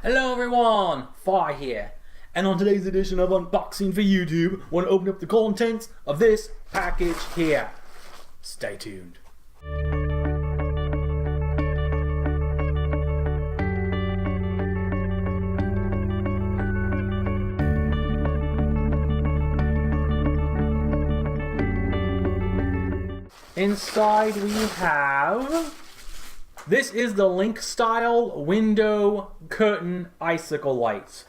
Hello everyone, Far here, and on today's edition of Unboxing for YouTube, I want to open up the contents of this package here. Stay tuned. Inside we have... This is the Linkstyle Window Curtain Icicle Lights.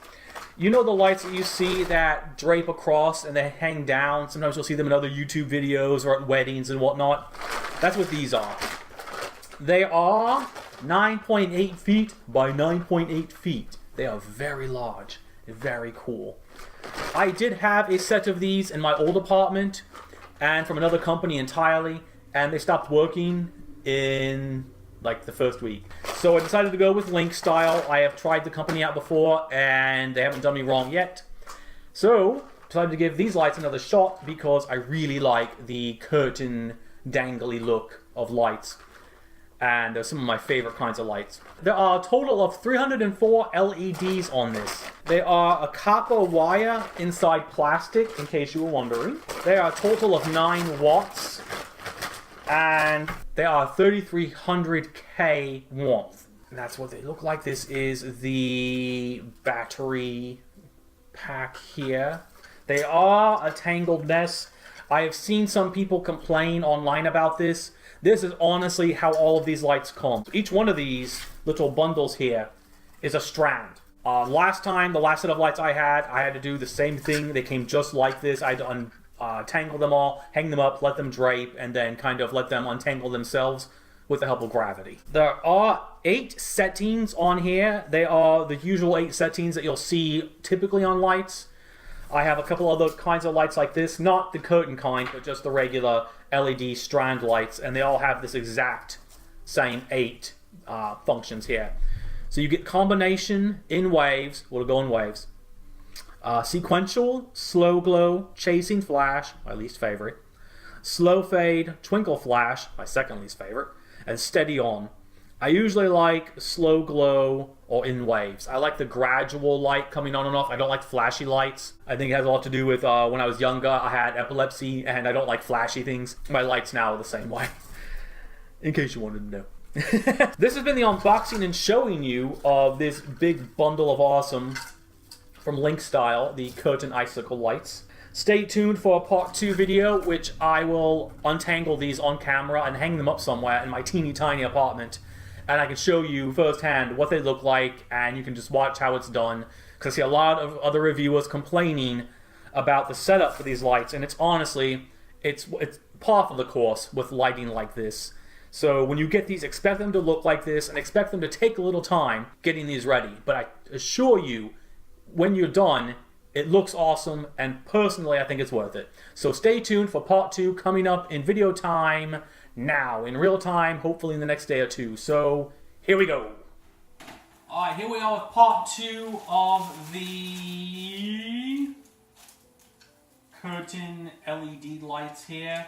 You know the lights that you see that drape across and they hang down? Sometimes you'll see them in other YouTube videos or at weddings and whatnot. That's what these are. They are 9.8 feet by 9.8 feet. They are very large. Very cool. I did have a set of these in my old apartment and from another company entirely, and they stopped working in like the first week. So I decided to go with Linkstyle. I have tried the company out before and they haven't done me wrong yet. So decided to give these lights another shot because I really like the curtain dangly look of lights. And they're some of my favorite kinds of lights. There are a total of 304 LEDs on this. They are a copper wire inside plastic, in case you were wondering. They are a total of 9 watts. And they are 3300K warmth. And that's what they look like. This is the battery pack here. They are a tangled mess. I have seen some people complain online about this. This is honestly how all of these lights come. Each one of these little bundles here is a strand. Last time, the last set of lights I had to do the same thing. They came just like this. I had to tangle them all, hang them up, let them drape, and then kind of let them untangle themselves with the help of gravity. There are 8 settings on here. They are the usual 8 settings that you'll see typically on lights. I have a couple other kinds of lights like this, not the curtain kind, but just the regular LED strand lights, and they all have this exact same 8 functions here. So you get combination in waves, we'll go in waves. Sequential, slow glow, chasing flash, my least favorite, slow fade, twinkle flash, my second least favorite, and steady on. I usually like slow glow or in waves. I like the gradual light coming on and off. I don't like flashy lights. I think it has a lot to do with when I was younger, I had epilepsy and I don't like flashy things. My lights now are the same way, in case you wanted to know. This has been the unboxing and showing you of this big bundle of awesome from Linkstyle, the Curtain Icicle Lights. Stay tuned for a part 2 video, which I will untangle these on camera and hang them up somewhere in my teeny tiny apartment. And I can show you firsthand what they look like, and you can just watch how it's done. Because I see a lot of other reviewers complaining about the setup for these lights, and it's honestly, it's par for the course with lighting like this. So when you get these, expect them to look like this, and expect them to take a little time getting these ready. But I assure you, when you're done, it looks awesome, and personally I think it's worth it. So stay tuned for part 2 coming up in video time now, in real time, hopefully in the next day or 2. So here we go. Alright, here we are with part 2 of the curtain LED lights here.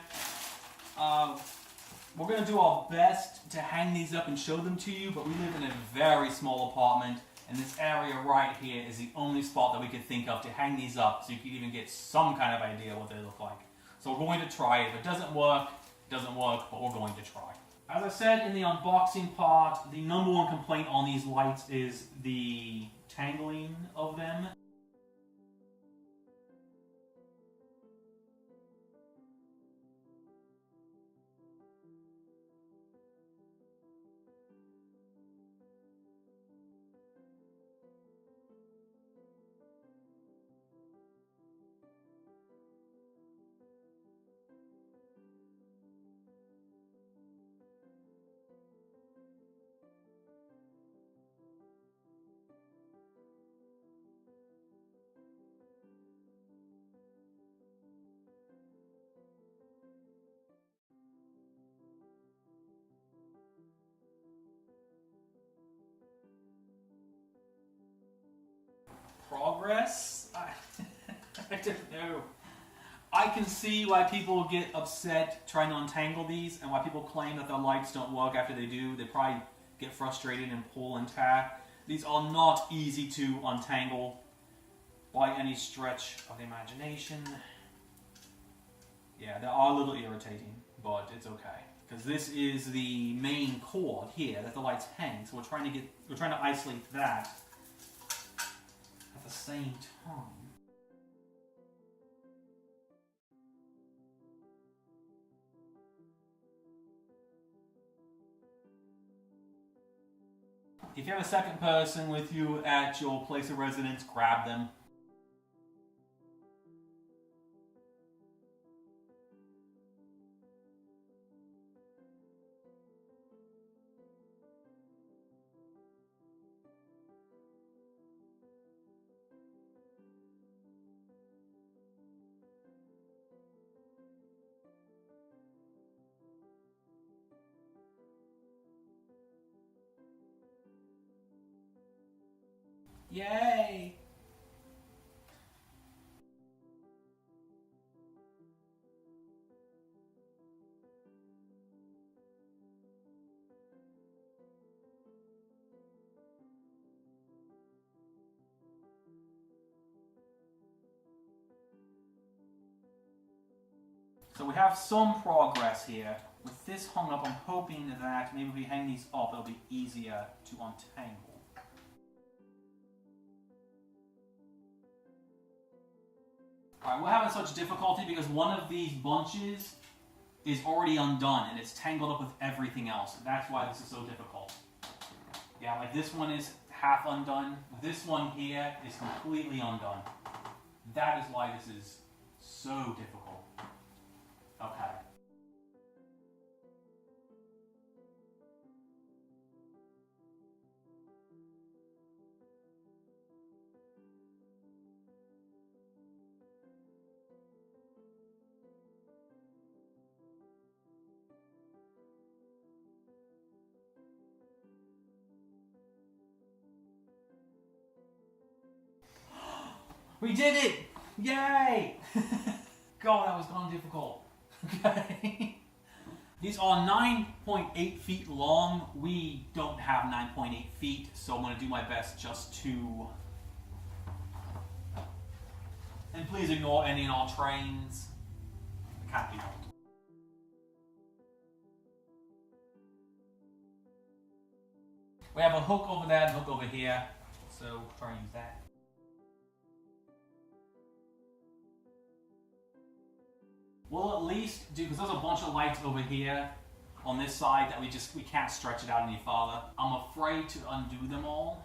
We're going to do our best to hang these up and show them to you, but we live in a very small apartment. And this area right here is the only spot that we could think of to hang these up so you can even get some kind of idea what they look like. So we're going to try it. If it doesn't work, but we're going to try. As I said in the unboxing part, the number 1 complaint on these lights is the tangling of them. Progress? I don't know. I can see why people get upset trying to untangle these and why people claim that their lights don't work after they do. They probably get frustrated and pull and tear. These are not easy to untangle by any stretch of the imagination. Yeah, they are a little irritating, but it's okay. Because this is the main cord here that the lights hang, so we're trying to isolate that at the same time. If you have a second person with you at your place of residence, grab them. Yay! So we have some progress here. With this hung up, I'm hoping that maybe if we hang these up, it'll be easier to untangle. Alright, we're having such difficulty because one of these bunches is already undone and it's tangled up with everything else. That's why this is so difficult. Yeah, like this one is half undone. This one here is completely undone. That is why this is so difficult. Okay. We did it! Yay! God, that was kind of difficult. Okay. These are 9.8 feet long. We don't have 9.8 feet, so I'm going to do my best just to... And please ignore any and all trains. It can't be helped. We have a hook over there and a hook over here, so try and use that. We'll at least do, because there's a bunch of lights over here on this side that we can't stretch it out any farther. I'm afraid to undo them all.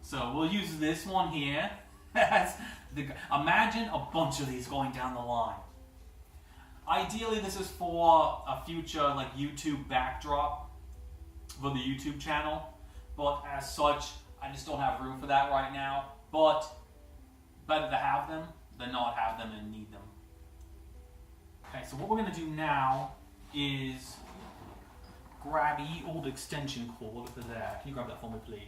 So we'll use this one here. Imagine a bunch of these going down the line. Ideally, this is for a future like YouTube backdrop for the YouTube channel. But as such, I just don't have room for that right now. But better to have them than not have them and need them. Okay, so what we're going to do now is grab ye old extension cord for that. Can you grab that for me, please?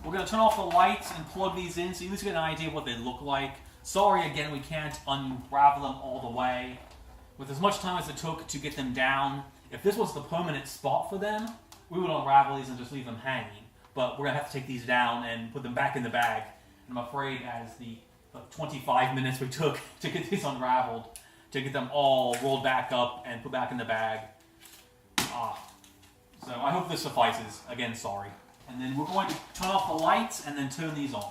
We're going to turn off the lights and plug these in so you at least get an idea of what they look like. Sorry, again, we can't unravel them all the way. With as much time as it took to get them down, if this was the permanent spot for them, we would unravel these and just leave them hanging. But we're going to have to take these down and put them back in the bag. And I'm afraid as the 25 minutes we took to get these unraveled, to get them all rolled back up and put back in the bag. So I hope this suffices. Again, sorry. And then we're going to turn off the lights and then turn these on.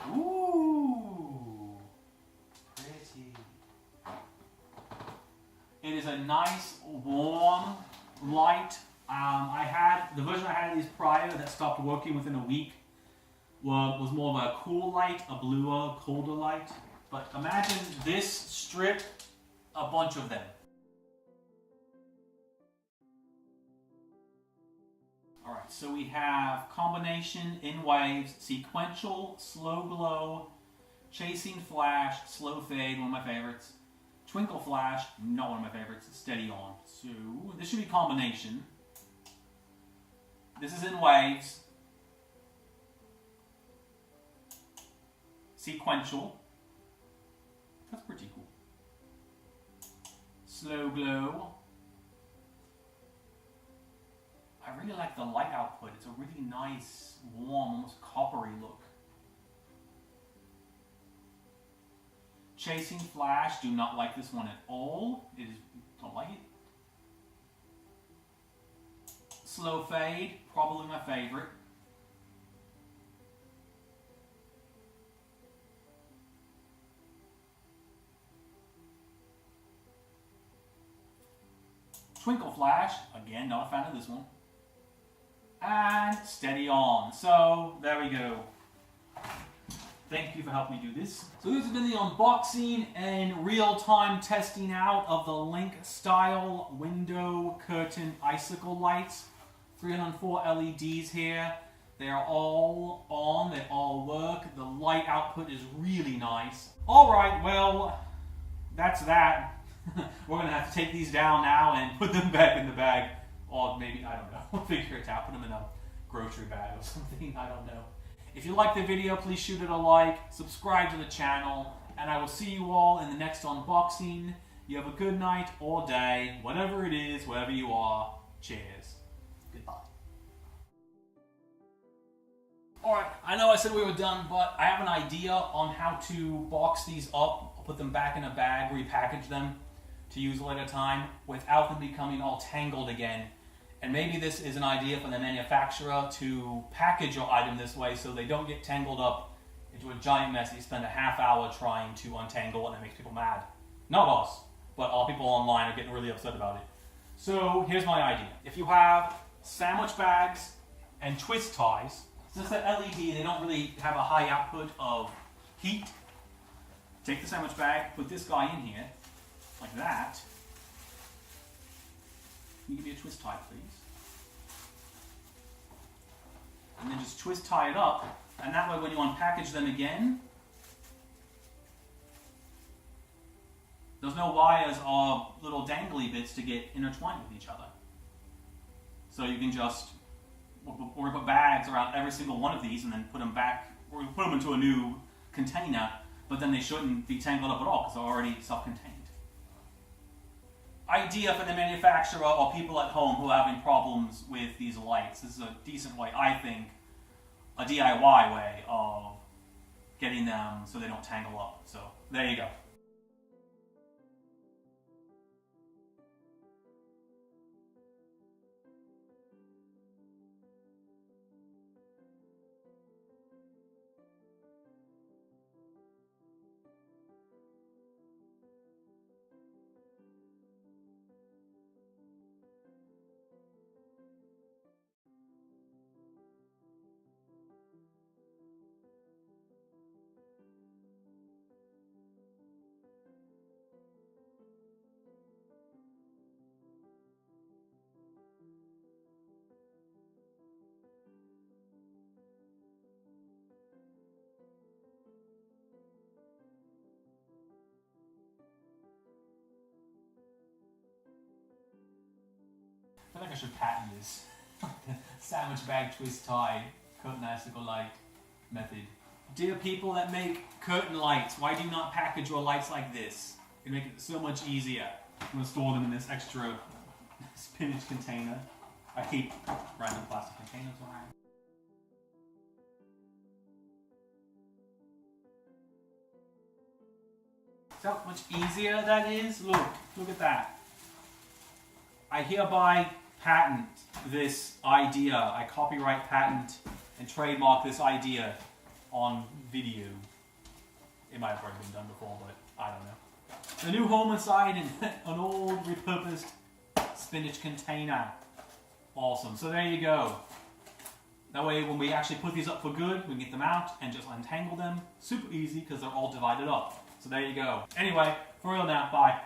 Ooh, pretty. It is a nice, warm light. The version I had of these prior that stopped working within a week was more of a cool light, a bluer, colder light. But imagine this strip, a bunch of them. Alright, so we have combination, in waves, sequential, slow glow, chasing flash, slow fade, one of my favorites, twinkle flash, not one of my favorites, steady on. So this should be combination. This is in waves. Sequential. That's pretty cool. slow glow. I really like the light output. It's a really nice, warm, almost coppery look. Chasing flash, do not like this one at all. Don't like it. Slow fade, probably my favorite. Twinkle flash, again, not a fan of this one. And steady on. So, there we go. Thank you for helping me do this. So this has been the unboxing and real-time testing out of the Linkstyle window curtain icicle lights. 304 LEDs here. They are all on, they all work. The light output is really nice. Alright, well, that's that. We're going to have to take these down now and put them back in the bag. Or maybe, I don't know, we'll figure it out. Put them in a grocery bag or something, I don't know. If you like the video, please shoot it a like, subscribe to the channel, and I will see you all in the next unboxing. You have a good night or day, whatever it is, wherever you are. Cheers. Goodbye. Alright, I know I said we were done, but I have an idea on how to box these up, put them back in a bag, repackage them to use a later time without them becoming all tangled again. And maybe this is an idea for the manufacturer to package your item this way so they don't get tangled up into a giant mess that you spend a half hour trying to untangle, and it makes people mad. Not us, but all people online are getting really upset about it. So here's my idea. If you have sandwich bags and twist ties, since they're LED, they don't really have a high output of heat. Take the sandwich bag, put this guy in here, like that. Can you give me a twist tie, please? And then just twist tie it up, and that way when you unpackage them again, there's no wires or little dangly bits to get intertwined with each other. So you can just put bags around every single one of these and then put them back, or put them into a new container, but then they shouldn't be tangled up at all because they're already self-contained. Idea for the manufacturer or people at home who are having problems with these lights. This is a decent way, I think, a DIY way of getting them so they don't tangle up. So there you go. I feel like I should patent this. Sandwich bag twist tie curtain icicle light method. Dear people that make curtain lights, why do you not package your lights like this? It make it so much easier. I'm going to store them in this extra spinach container. I keep random plastic containers around. See how much easier that is? Look at that. I hereby patent this idea. I copyright, patent, and trademark this idea on video. It might have already been done before, but I don't know. The new home inside in an old repurposed spinach container. Awesome. So there you go. That way when we actually put these up for good, we can get them out and just untangle them. Super easy because they're all divided up. So there you go. Anyway, for real now, bye.